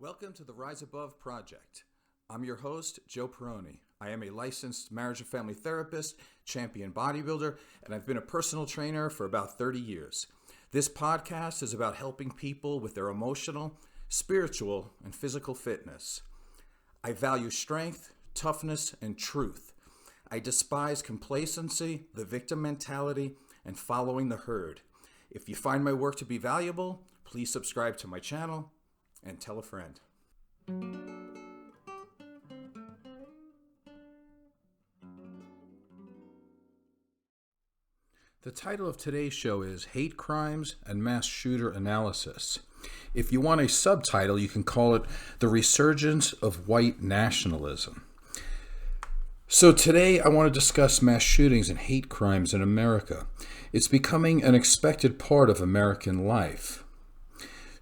Welcome to the Rise Above Project. I'm your host, Joe Perroni. I am a licensed marriage and family therapist, champion bodybuilder, and I've been a personal trainer for about 30 years. This podcast is about helping people with their emotional, spiritual, and physical fitness. I value strength, toughness, and truth. I despise complacency, the victim mentality, and following the herd. If you find my work to be valuable, please subscribe to my channel and tell a friend. The title of today's show is Hate Crimes and Mass Shooter Analysis. If you want a subtitle, you can call it The Resurgence of White Nationalism. So today I want to discuss mass shootings and hate crimes in America. It's becoming an expected part of American life.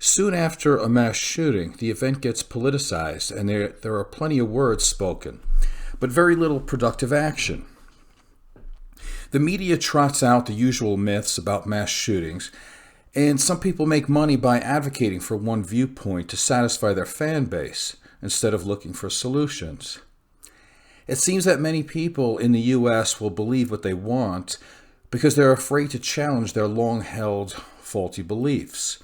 Soon after a mass shooting, the event gets politicized and there are plenty of words spoken, but very little productive action. The media trots out the usual myths about mass shootings, and some people make money by advocating for one viewpoint to satisfy their fan base instead of looking for solutions. It seems that many people in the U.S. will believe what they want because they're afraid to challenge their long-held faulty beliefs.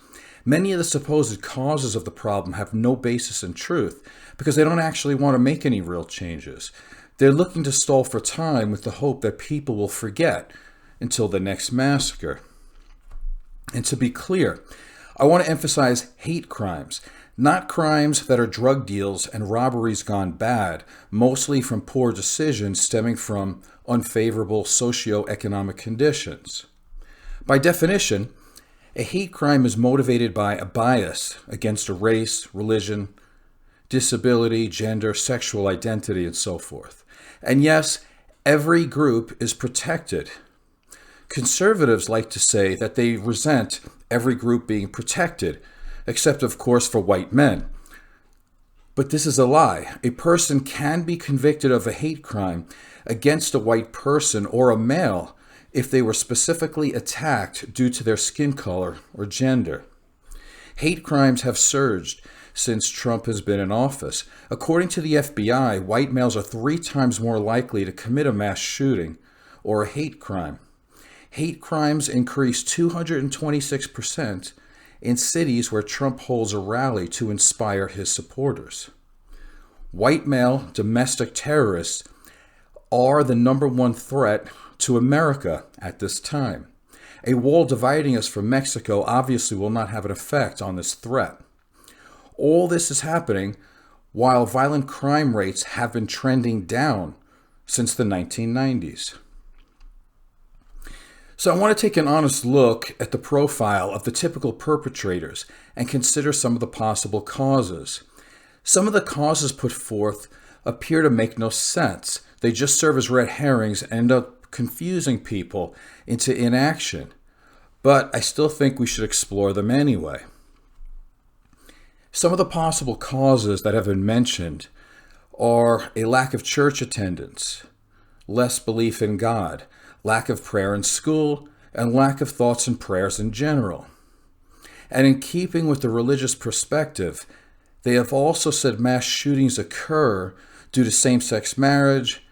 Many of the supposed causes of the problem have no basis in truth because they don't actually want to make any real changes. They're looking to stall for time with the hope that people will forget until the next massacre. And to be clear, I want to emphasize hate crimes, not crimes that are drug deals and robberies gone bad, mostly from poor decisions stemming from unfavorable socioeconomic conditions. By definition, a hate crime is motivated by a bias against a race, religion, disability, gender, sexual identity, and so forth. And yes, every group is protected. Conservatives like to say that they resent every group being protected, except of course for white men. But this is a lie. A person can be convicted of a hate crime against a white person or a male if they were specifically attacked due to their skin color or gender. Hate crimes have surged since Trump has been in office. According to the FBI, white males are 3 times more likely to commit a mass shooting or a hate crime. Hate crimes increased 226% in cities where Trump holds a rally to inspire his supporters. White male domestic terrorists are the number one threat to America at this time. A wall dividing us from Mexico obviously will not have an effect on this threat. All this is happening while violent crime rates have been trending down since the 1990s. So I want to take an honest look at the profile of the typical perpetrators and consider some of the possible causes. Some of the causes put forth appear to make no sense. They just serve as red herrings and end up confusing people into inaction. But I still think we should explore them anyway. Some of the possible causes that have been mentioned are a lack of church attendance, less belief in God, lack of prayer in school, and lack of thoughts and prayers in general. And in keeping with the religious perspective, they have also said mass shootings occur due to same-sex marriage,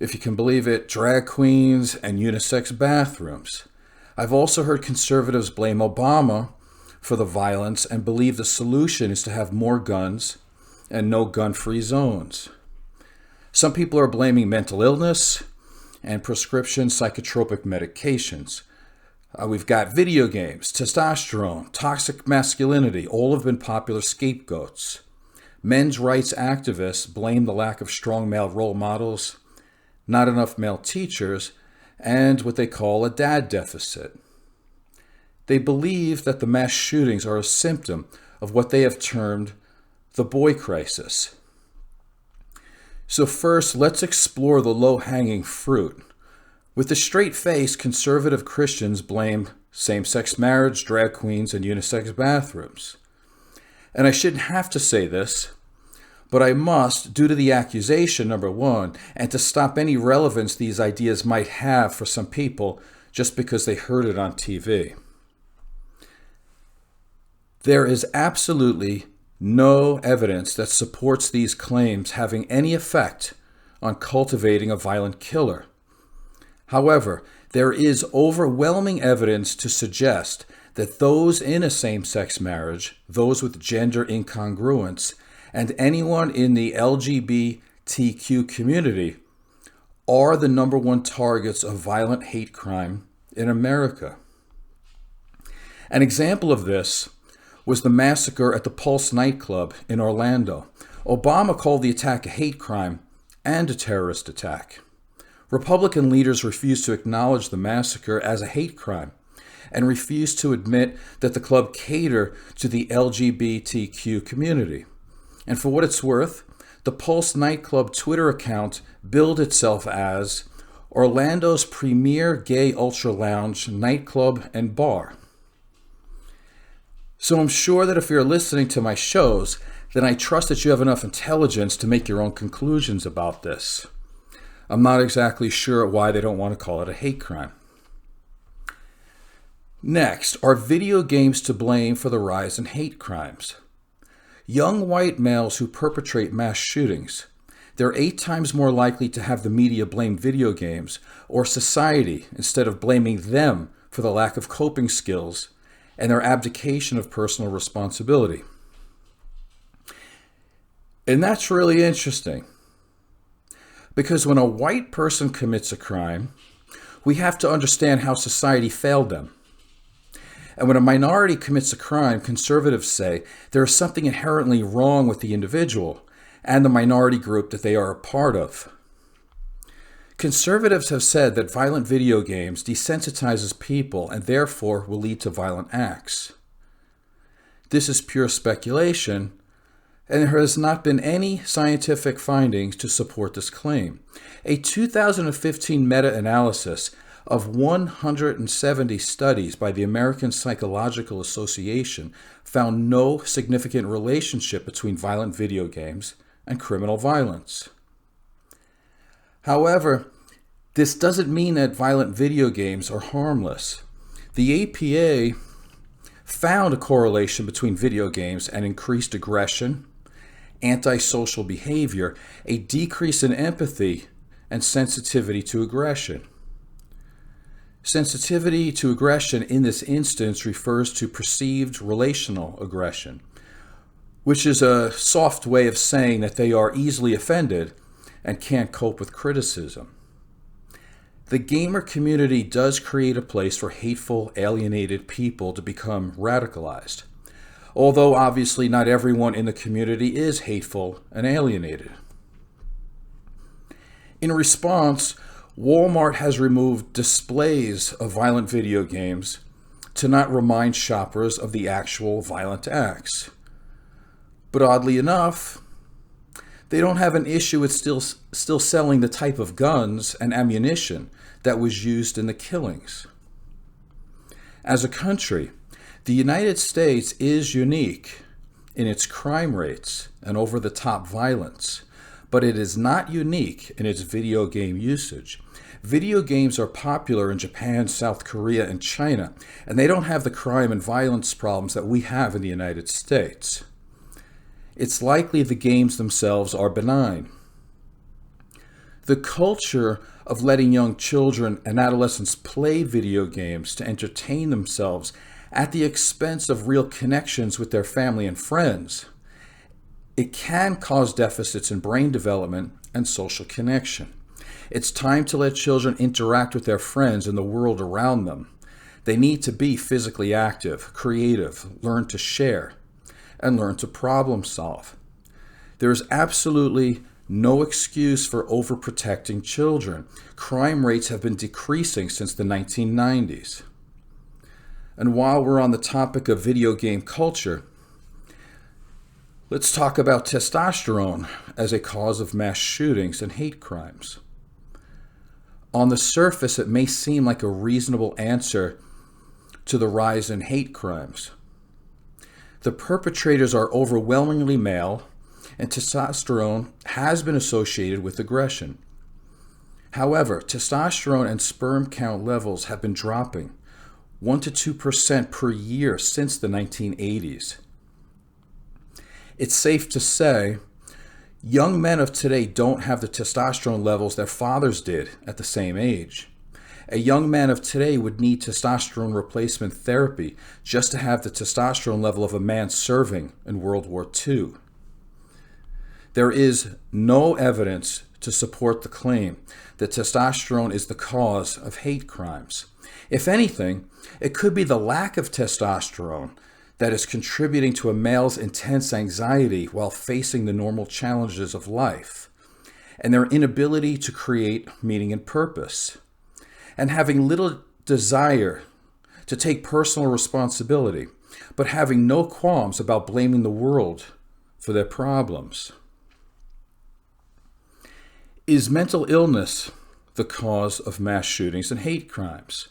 if you can believe it, drag queens, and unisex bathrooms. I've also heard conservatives blame Obama for the violence and believe the solution is to have more guns and no gun-free zones. Some people are blaming mental illness and prescription psychotropic medications. We've got video games, testosterone, toxic masculinity, all have been popular scapegoats. Men's rights activists blame the lack of strong male role models, not enough male teachers, and what they call a dad deficit. They believe that the mass shootings are a symptom of what they have termed the boy crisis. So first, let's explore the low-hanging fruit. With a straight face, conservative Christians blame same-sex marriage, drag queens, and unisex bathrooms. And I shouldn't have to say this, but I must, due to the accusation, number one, and to stop any relevance these ideas might have for some people just because they heard it on TV. There is absolutely no evidence that supports these claims having any effect on cultivating a violent killer. However, there is overwhelming evidence to suggest that those in a same-sex marriage, those with gender incongruence, and anyone in the LGBTQ community are the number one targets of violent hate crime in America. An example of this was the massacre at the Pulse nightclub in Orlando. Obama called the attack a hate crime and a terrorist attack. Republican leaders refused to acknowledge the massacre as a hate crime and refused to admit that the club catered to the LGBTQ community. And for what it's worth, the Pulse nightclub Twitter account billed itself as Orlando's premier gay ultra lounge, nightclub, and bar. So I'm sure that if you're listening to my shows, then I trust that you have enough intelligence to make your own conclusions about this. I'm not exactly sure why they don't want to call it a hate crime. Next, are video games to blame for the rise in hate crimes? Young white males who perpetrate mass shootings, they're 8 times more likely to have the media blame video games or society instead of blaming them for the lack of coping skills and their abdication of personal responsibility. And that's really interesting, because when a white person commits a crime, we have to understand how society failed them. And when a minority commits a crime, conservatives say there is something inherently wrong with the individual and the minority group that they are a part of. Conservatives have said that violent video games desensitizes people and therefore will lead to violent acts. This is pure speculation, and there has not been any scientific findings to support this claim. A 2015 meta-analysis of 170 studies by the American Psychological Association found no significant relationship between violent video games and criminal violence. However, this doesn't mean that violent video games are harmless. The APA found a correlation between video games and increased aggression, antisocial behavior, a decrease in empathy, and sensitivity to aggression. Sensitivity to aggression in this instance refers to perceived relational aggression, which is a soft way of saying that they are easily offended and can't cope with criticism. The gamer community does create a place for hateful, alienated people to become radicalized, although obviously not everyone in the community is hateful and alienated. In response, Walmart has removed displays of violent video games to not remind shoppers of the actual violent acts. But oddly enough, they don't have an issue with still selling the type of guns and ammunition that was used in the killings. As a country, the United States is unique in its crime rates and over-the-top violence, but it is not unique in its video game usage. Video games are popular in Japan, South Korea, and China, and they don't have the crime and violence problems that we have in the United States. It's likely the games themselves are benign. The culture of letting young children and adolescents play video games to entertain themselves at the expense of real connections with their family and friends, it can cause deficits in brain development and social connection. It's time to let children interact with their friends and the world around them. They need to be physically active, creative, learn to share, and learn to problem solve. There is absolutely no excuse for overprotecting children. Crime rates have been decreasing since the 1990s. And while we're on the topic of video game culture, let's talk about testosterone as a cause of mass shootings and hate crimes. On the surface, it may seem like a reasonable answer to the rise in hate crimes. The perpetrators are overwhelmingly male, and testosterone has been associated with aggression. However, testosterone and sperm count levels have been dropping 1% to 2% per year since the 1980s. It's safe to say young men of today don't have the testosterone levels their fathers did at the same age. A young man of today would need testosterone replacement therapy just to have the testosterone level of a man serving in World War II. There is no evidence to support the claim that testosterone is the cause of hate crimes. If anything, it could be the lack of testosterone that is contributing to a male's intense anxiety while facing the normal challenges of life, and their inability to create meaning and purpose, and having little desire to take personal responsibility, but having no qualms about blaming the world for their problems. Is mental illness the cause of mass shootings and hate crimes?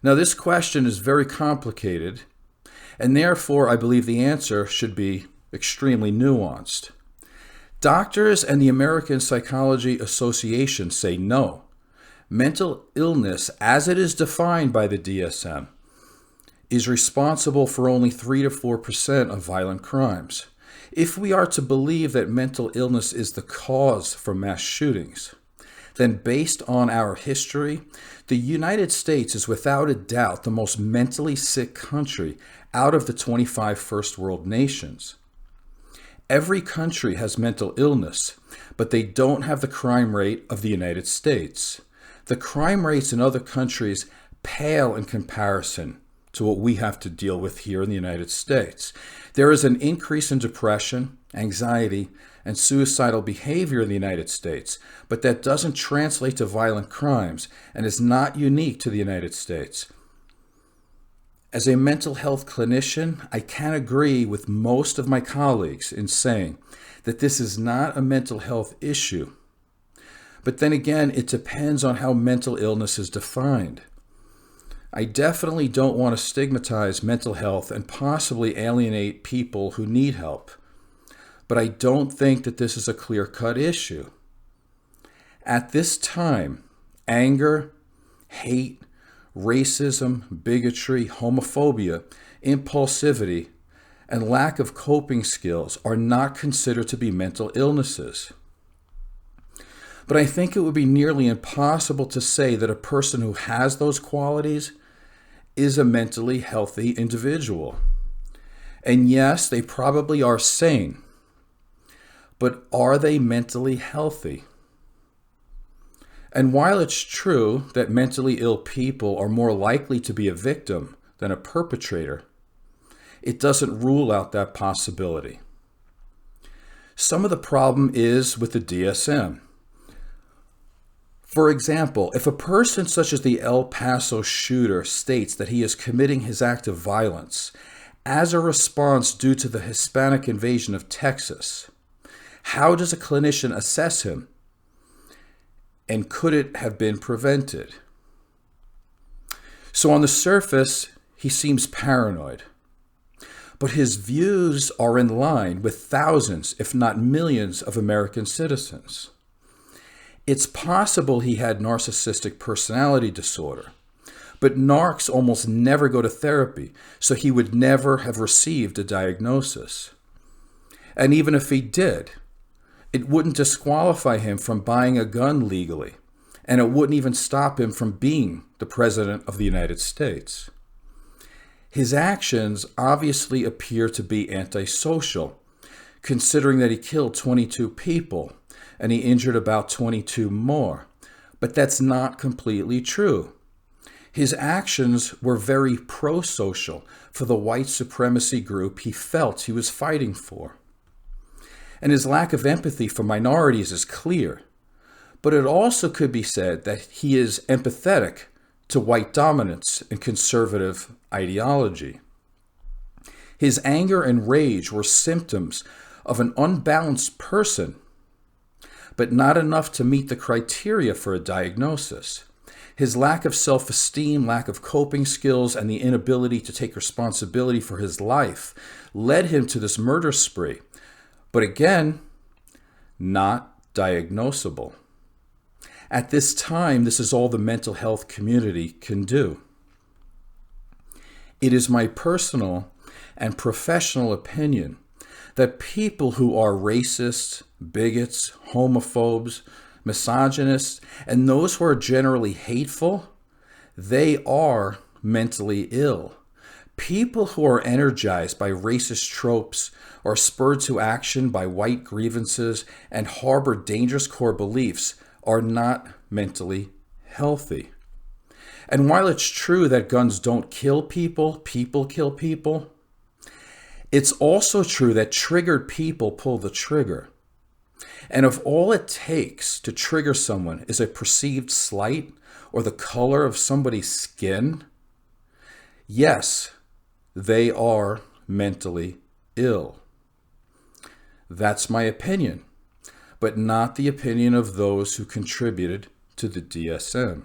Now, this question is very complicated, and therefore I believe the answer should be extremely nuanced. Doctors and the American Psychology Association say no. Mental illness, as it is defined by the DSM, is responsible for only 3 to 4% of violent crimes. If we are to believe that mental illness is the cause for mass shootings, then based on our history, the United States is without a doubt the most mentally sick country out of the 25 first world nations. Every country has mental illness, but they don't have the crime rate of the United States. The crime rates in other countries pale in comparison to what we have to deal with here in the United States. There is an increase in depression, anxiety, and suicidal behavior in the United States, but that doesn't translate to violent crimes and is not unique to the United States. As a mental health clinician, I can agree with most of my colleagues in saying that this is not a mental health issue. But then again, it depends on how mental illness is defined. I definitely don't want to stigmatize mental health and possibly alienate people who need help. But I don't think that this is a clear-cut issue. At this time, anger, hate, racism, bigotry, homophobia, impulsivity, and lack of coping skills are not considered to be mental illnesses. But I think it would be nearly impossible to say that a person who has those qualities is a mentally healthy individual. And yes, they probably are sane. But are they mentally healthy? And while it's true that mentally ill people are more likely to be a victim than a perpetrator, it doesn't rule out that possibility. Some of the problem is with the DSM. For example, if a person such as the El Paso shooter states that he is committing his act of violence as a response due to the Hispanic invasion of Texas, how does a clinician assess him? And could it have been prevented? So on the surface, he seems paranoid. But his views are in line with thousands, if not millions, of American citizens. It's possible he had narcissistic personality disorder, but narcs almost never go to therapy, so he would never have received a diagnosis. And even if he did, it wouldn't disqualify him from buying a gun legally, and it wouldn't even stop him from being the President of the United States. His actions obviously appear to be antisocial, considering that he killed 22 people and he injured about 22 more. But that's not completely true. His actions were very pro-social for the white supremacy group he felt he was fighting for. And his lack of empathy for minorities is clear. But it also could be said that he is empathetic to white dominance and conservative ideology. His anger and rage were symptoms of an unbalanced person, but not enough to meet the criteria for a diagnosis. His lack of self-esteem, lack of coping skills, and the inability to take responsibility for his life led him to this murder spree. But again, not diagnosable. At this time, this is all the mental health community can do. It is my personal and professional opinion that people who are racists, bigots, homophobes, misogynists, and those who are generally hateful, they are mentally ill. People who are energized by racist tropes or spurred to action by white grievances and harbor dangerous core beliefs are not mentally healthy. And while it's true that guns don't kill people, people kill people, it's also true that triggered people pull the trigger. And if all it takes to trigger someone is a perceived slight or the color of somebody's skin, yes, they are mentally ill. That's my opinion, but not the opinion of those who contributed to the DSM.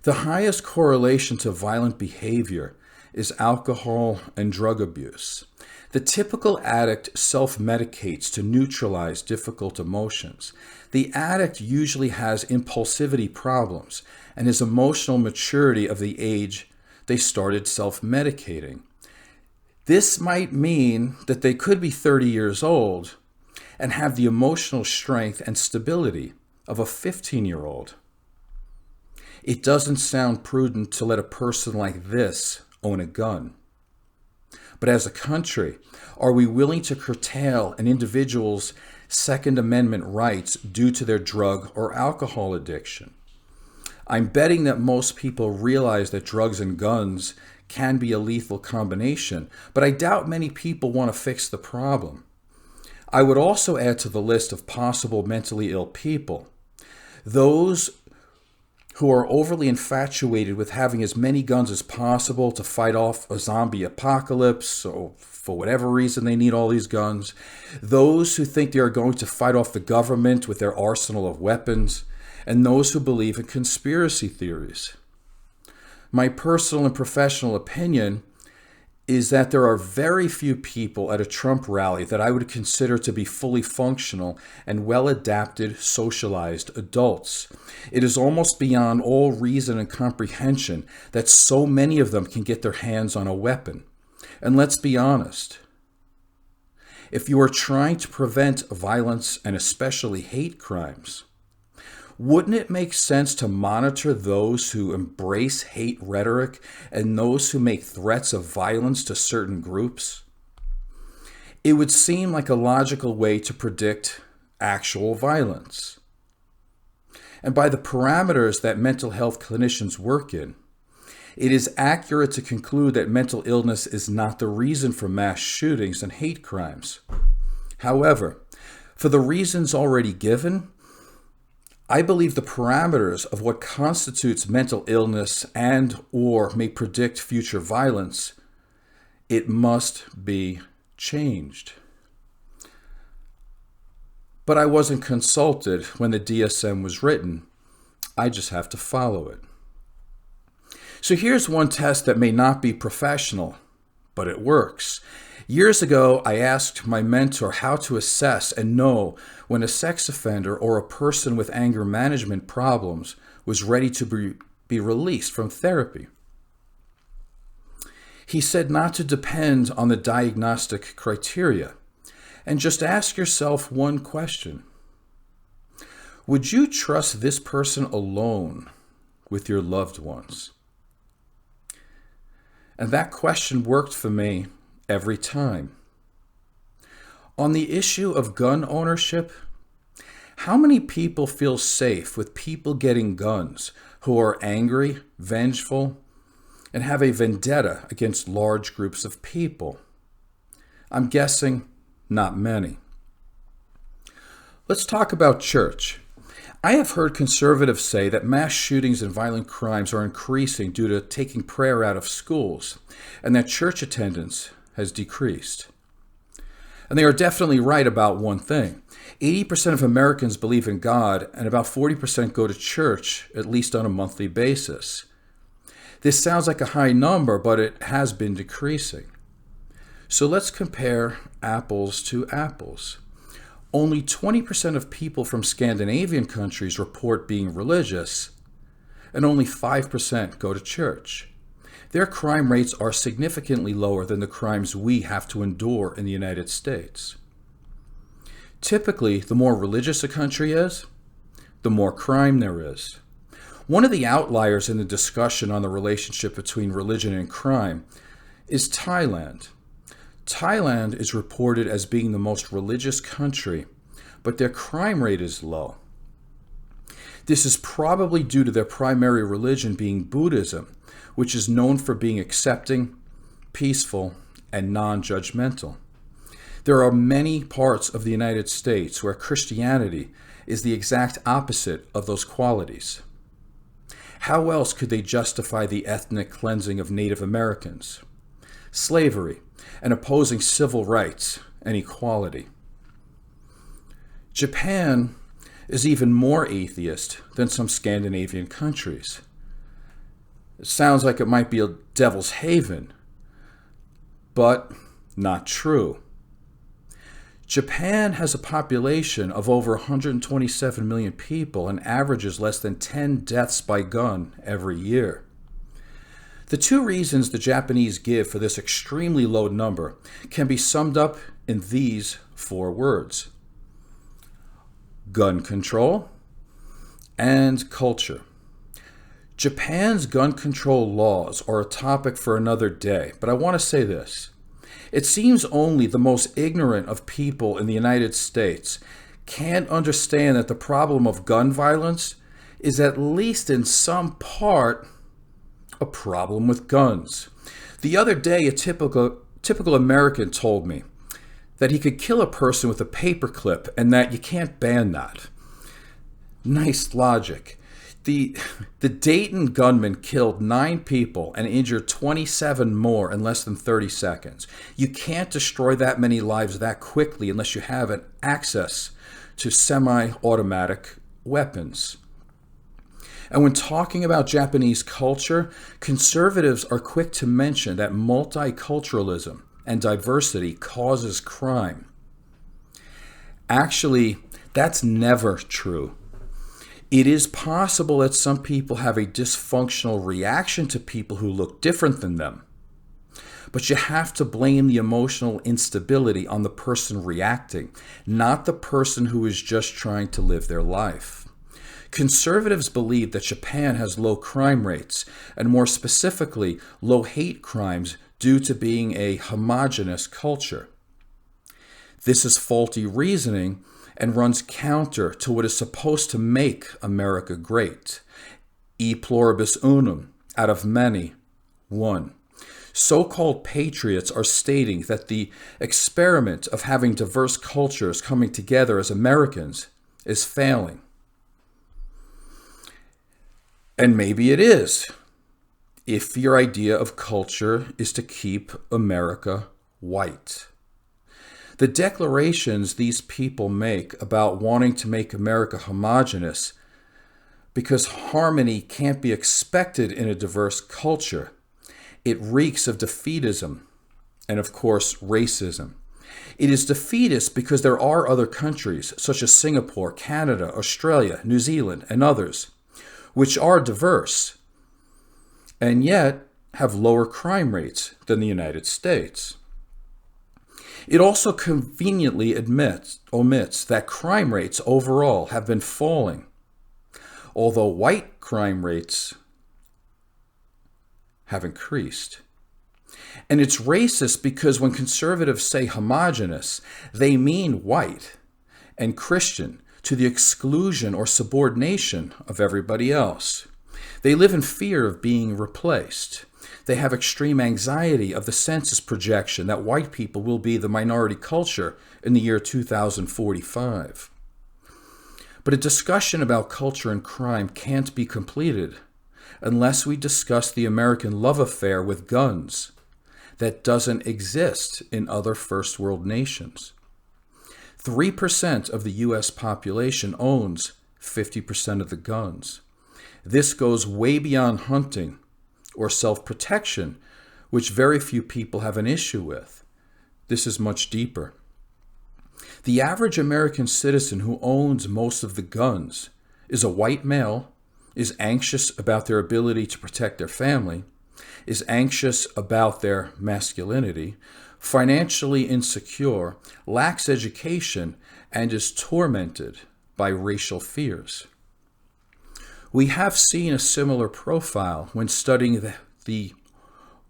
The highest correlation to violent behavior is alcohol and drug abuse. The typical addict self-medicates to neutralize difficult emotions. The addict usually has impulsivity problems and his emotional maturity of the age they started self-medicating. This might mean that they could be 30 years old and have the emotional strength and stability of a 15-year-old. It doesn't sound prudent to let a person like this own a gun. But as a country, are we willing to curtail an individual's Second Amendment rights due to their drug or alcohol addiction? I'm betting that most people realize that drugs and guns can be a lethal combination, but I doubt many people want to fix the problem. I would also add to the list of possible mentally ill people those who are overly infatuated with having as many guns as possible to fight off a zombie apocalypse, or for whatever reason they need all these guns. Those who think they are going to fight off the government with their arsenal of weapons, and those who believe in conspiracy theories. My personal and professional opinion is that there are very few people at a Trump rally that I would consider to be fully functional and well-adapted, socialized adults. It is almost beyond all reason and comprehension that so many of them can get their hands on a weapon. And let's be honest, if you are trying to prevent violence and especially hate crimes, wouldn't it make sense to monitor those who embrace hate rhetoric and those who make threats of violence to certain groups? It would seem like a logical way to predict actual violence. And by the parameters that mental health clinicians work in, it is accurate to conclude that mental illness is not the reason for mass shootings and hate crimes. However, for the reasons already given, I believe the parameters of what constitutes mental illness and or may predict future violence, it must be changed. But I wasn't consulted when the DSM was written. I just have to follow it. So here's one test that may not be professional, but it works. Years ago, I asked my mentor how to assess and know when a sex offender or a person with anger management problems was ready to be released from therapy. He said not to depend on the diagnostic criteria and just ask yourself one question. Would you trust this person alone with your loved ones? And that question worked for me every time. On the issue of gun ownership, how many people feel safe with people getting guns who are angry, vengeful, and have a vendetta against large groups of people? I'm guessing not many. Let's talk about church. I have heard conservatives say that mass shootings and violent crimes are increasing due to taking prayer out of schools, and that church attendance has decreased. And they are definitely right about one thing. 80% of Americans believe in God, and about 40% go to church, at least on a monthly basis. This sounds like a high number, but it has been decreasing. So let's compare apples to apples. Only 20% of people from Scandinavian countries report being religious, and only 5% go to church. their crime rates are significantly lower than the crimes we have to endure in the United States. Typically, the more religious a country is, the more crime there is. One of the outliers in the discussion on the relationship between religion and crime is Thailand. Thailand is reported as being the most religious country, but their crime rate is low. This is probably due to their primary religion being Buddhism, which is known for being accepting, peaceful, and non-judgmental. There are many parts of the United States where Christianity is the exact opposite of those qualities. How else could they justify the ethnic cleansing of Native Americans, slavery, and opposing civil rights and equality? Japan is even more atheist than some Scandinavian countries. It sounds like it might be a devil's haven, but not true. Japan has a population of over 127 million people and averages less than 10 deaths by gun every year. The two reasons the Japanese give for this extremely low number can be summed up in these 4 words: gun control and culture. Japan's gun control laws are a topic for another day, but I want to say this. It seems only the most ignorant of people in the United States can't understand that the problem of gun violence is at least in some part a problem with guns. The other day, a typical American told me that he could kill a person with a paperclip and that you can't ban that. Nice logic. The Dayton gunman killed 9 people and injured 27 more in less than 30 seconds. You can't destroy that many lives that quickly unless you have access to semi-automatic weapons. And when talking about Japanese culture, conservatives are quick to mention that multiculturalism and diversity causes crime. Actually, that's never true. It is possible that some people have a dysfunctional reaction to people who look different than them. But you have to blame the emotional instability on the person reacting, not the person who is just trying to live their life. Conservatives believe that Japan has low crime rates, and more specifically, low hate crimes due to being a homogeneous culture. This is faulty reasoning and runs counter to what is supposed to make America great. E pluribus unum, out of many, one. So-called patriots are stating that the experiment of having diverse cultures coming together as Americans is failing. And maybe it is, if your idea of culture is to keep America white. The declarations these people make about wanting to make America homogenous because harmony can't be expected in a diverse culture, it reeks of defeatism and, of course, racism. It is defeatist because there are other countries, such as Singapore, Canada, Australia, New Zealand, and others, which are diverse and yet have lower crime rates than the United States. It also conveniently omits that crime rates overall have been falling, although white crime rates have increased. And it's racist because when conservatives say homogenous, they mean white and Christian to the exclusion or subordination of everybody else. They live in fear of being replaced. They have extreme anxiety of the census projection that white people will be the minority culture in the year 2045. But a discussion about culture and crime can't be completed unless we discuss the American love affair with guns that doesn't exist in other first world nations. 3% of the U.S. population owns 50% of the guns. This goes way beyond hunting or self-protection, which very few people have an issue with. This is much deeper. The average American citizen who owns most of the guns is a white male, is anxious about their ability to protect their family, is anxious about their masculinity, financially insecure, lacks education, and is tormented by racial fears. We have seen a similar profile when studying the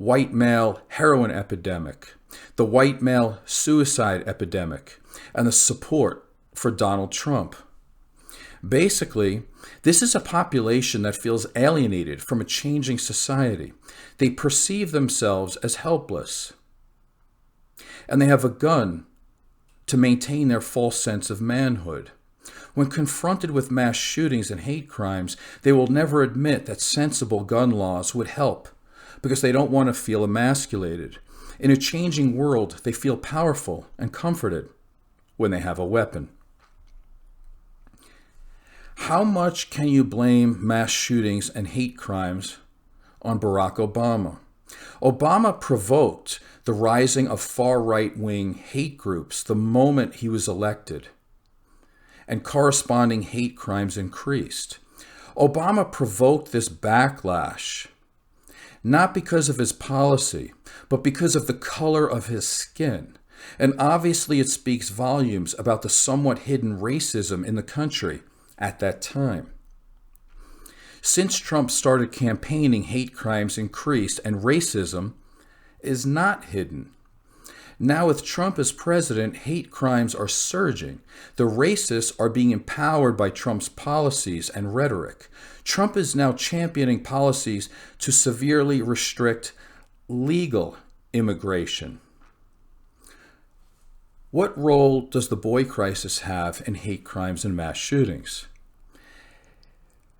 white male heroin epidemic, the white male suicide epidemic, and the support for Donald Trump. Basically, this is a population that feels alienated from a changing society. They perceive themselves as helpless, and they have a gun to maintain their false sense of manhood. When confronted with mass shootings and hate crimes, they will never admit that sensible gun laws would help because they don't want to feel emasculated. In a changing world, they feel powerful and comforted when they have a weapon. How much can you blame mass shootings and hate crimes on Barack Obama? Obama provoked the rising of far-right-wing hate groups the moment he was elected, and corresponding hate crimes increased. Obama provoked this backlash not because of his policy, but because of the color of his skin. And obviously it speaks volumes about the somewhat hidden racism in the country at that time. Since Trump started campaigning, hate crimes increased, and racism is not hidden. Now with Trump as president, hate crimes are surging. The racists are being empowered by Trump's policies and rhetoric. Trump is now championing policies to severely restrict legal immigration. What role does the boy crisis have in hate crimes and mass shootings?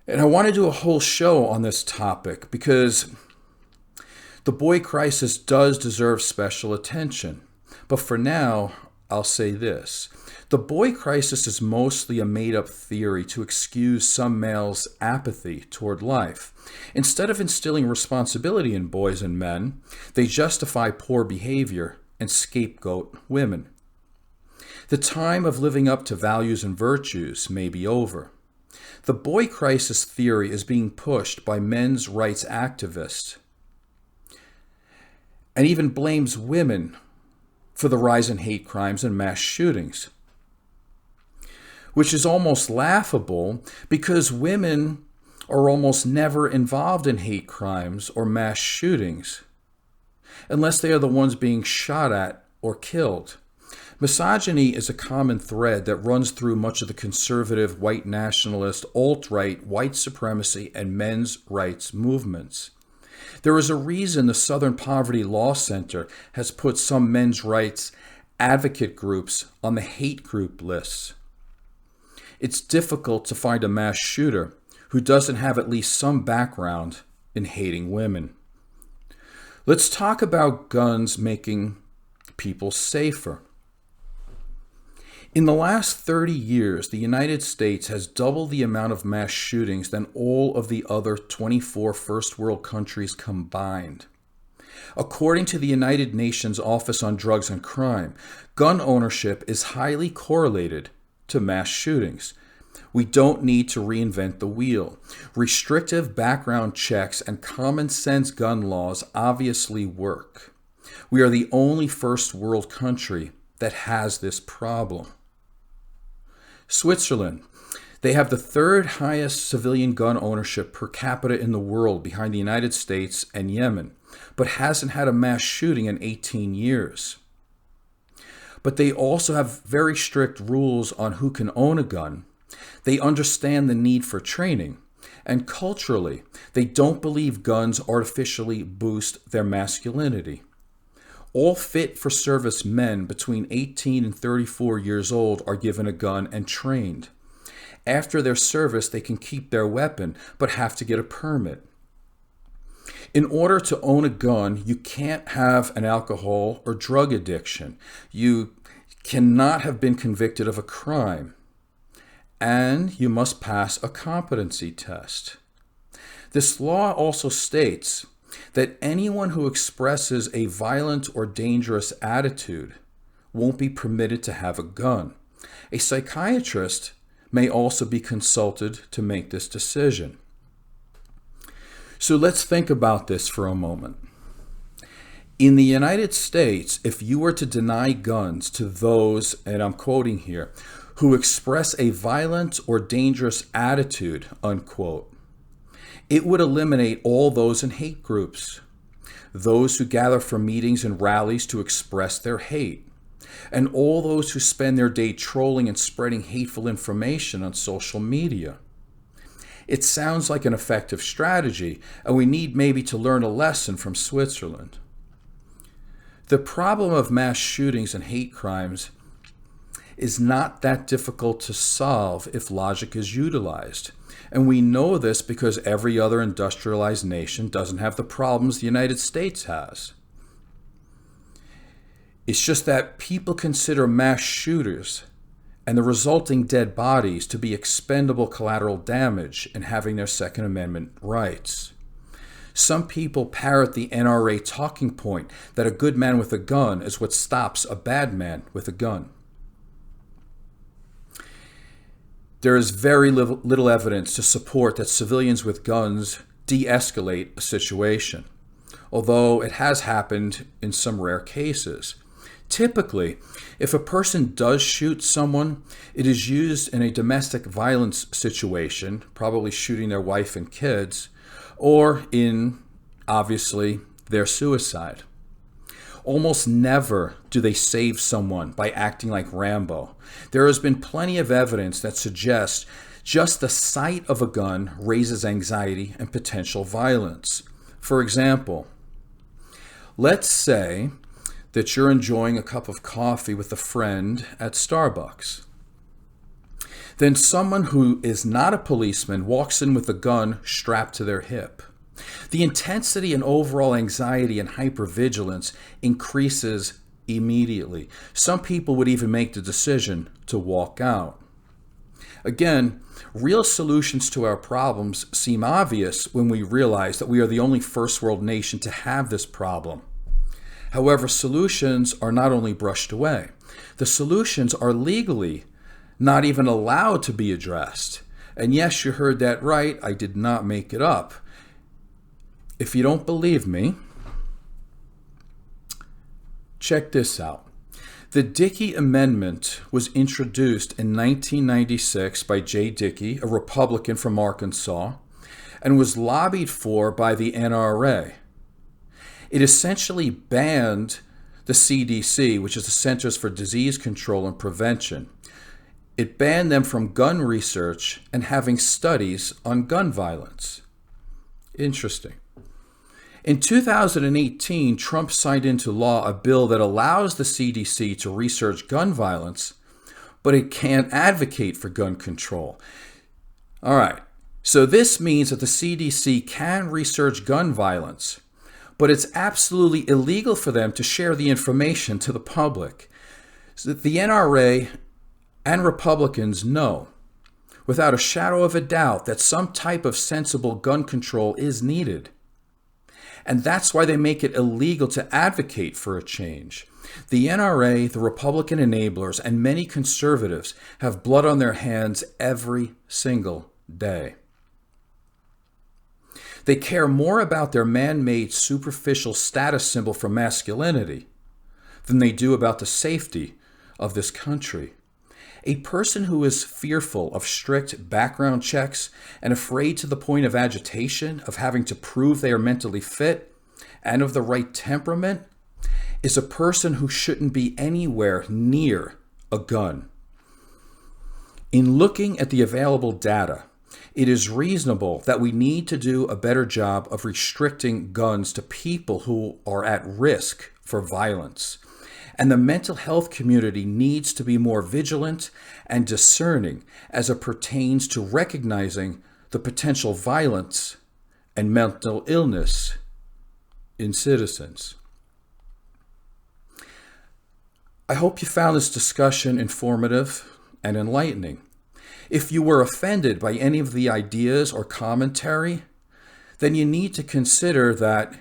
And I want to do a whole show on this topic because the boy crisis does deserve special attention. But for now, I'll say this. The boy crisis is mostly a made-up theory to excuse some males' apathy toward life. Instead of instilling responsibility in boys and men, they justify poor behavior and scapegoat women. The time of living up to values and virtues may be over. The boy crisis theory is being pushed by men's rights activists and even blames women for the rise in hate crimes and mass shootings, which is almost laughable because women are almost never involved in hate crimes or mass shootings unless they are the ones being shot at or killed. Misogyny is a common thread that runs through much of the conservative, white nationalist, alt-right, white supremacy, and men's rights movements. There is a reason the Southern Poverty Law Center has put some men's rights advocate groups on the hate group lists. It's difficult to find a mass shooter who doesn't have at least some background in hating women. Let's talk about guns making people safer. In the last 30 years, the United States has doubled the amount of mass shootings than all of the other 24 first world countries combined. According to the United Nations Office on Drugs and Crime, gun ownership is highly correlated to mass shootings. We don't need to reinvent the wheel. Restrictive background checks and common sense gun laws obviously work. We are the only first world country that has this problem. Switzerland, they have the third highest civilian gun ownership per capita in the world behind the United States and Yemen, but hasn't had a mass shooting in 18 years. But they also have very strict rules on who can own a gun. They understand the need for training, and culturally, they don't believe guns artificially boost their masculinity. All fit-for-service men between 18 and 34 years old are given a gun and trained. After their service, they can keep their weapon, but have to get a permit. In order to own a gun, you can't have an alcohol or drug addiction. You cannot have been convicted of a crime. And you must pass a competency test. This law also states that anyone who expresses a violent or dangerous attitude won't be permitted to have a gun. A psychiatrist may also be consulted to make this decision. So let's think about this for a moment. In the United States, if you were to deny guns to those, and I'm quoting here, who express a violent or dangerous attitude, unquote, it would eliminate all those in hate groups, those who gather for meetings and rallies to express their hate, and all those who spend their day trolling and spreading hateful information on social media. It sounds like an effective strategy, and we need maybe to learn a lesson from Switzerland. The problem of mass shootings and hate crimes is not that difficult to solve if logic is utilized. And we know this because every other industrialized nation doesn't have the problems the United States has. It's just that people consider mass shooters and the resulting dead bodies to be expendable collateral damage in having their Second Amendment rights. Some people parrot the NRA talking point that a good man with a gun is what stops a bad man with a gun. There is very little evidence to support that civilians with guns de-escalate a situation, although it has happened in some rare cases. Typically, if a person does shoot someone, it is used in a domestic violence situation, probably shooting their wife and kids, or in, obviously, their suicide. Almost never do they save someone by acting like Rambo. There has been plenty of evidence that suggests just the sight of a gun raises anxiety and potential violence. For example, let's say that you're enjoying a cup of coffee with a friend at Starbucks. Then someone who is not a policeman walks in with a gun strapped to their hip. The intensity and overall anxiety and hypervigilance increases immediately. Some people would even make the decision to walk out. Again, real solutions to our problems seem obvious when we realize that we are the only first world nation to have this problem. However, solutions are not only brushed away, the solutions are legally not even allowed to be addressed. And yes, you heard that right, I did not make it up. If you don't believe me, check this out. The Dickey Amendment was introduced in 1996 by Jay Dickey, a Republican from Arkansas, and was lobbied for by the NRA. It essentially banned the CDC, which is the Centers for Disease Control and Prevention. It banned them from gun research and having studies on gun violence. Interesting. In 2018, Trump signed into law a bill that allows the CDC to research gun violence, but it can't advocate for gun control. All right, so this means that the CDC can research gun violence, but it's absolutely illegal for them to share the information to the public. So that the NRA and Republicans know, without a shadow of a doubt, that some type of sensible gun control is needed. And that's why they make it illegal to advocate for a change. The NRA, the Republican enablers, and many conservatives have blood on their hands every single day. They care more about their man-made superficial status symbol for masculinity than they do about the safety of this country. A person who is fearful of strict background checks and afraid to the point of agitation, of having to prove they are mentally fit and of the right temperament, is a person who shouldn't be anywhere near a gun. In looking at the available data, it is reasonable that we need to do a better job of restricting guns to people who are at risk for violence. And the mental health community needs to be more vigilant and discerning as it pertains to recognizing the potential violence and mental illness in citizens. I hope you found this discussion informative and enlightening. If you were offended by any of the ideas or commentary, then you need to consider that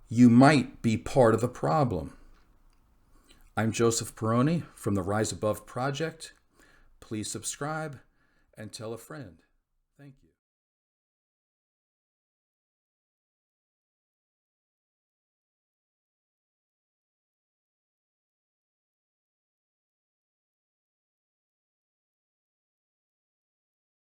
you might be part of the problem. I'm Joseph Perroni from the Rise Above Project. Please subscribe and tell a friend.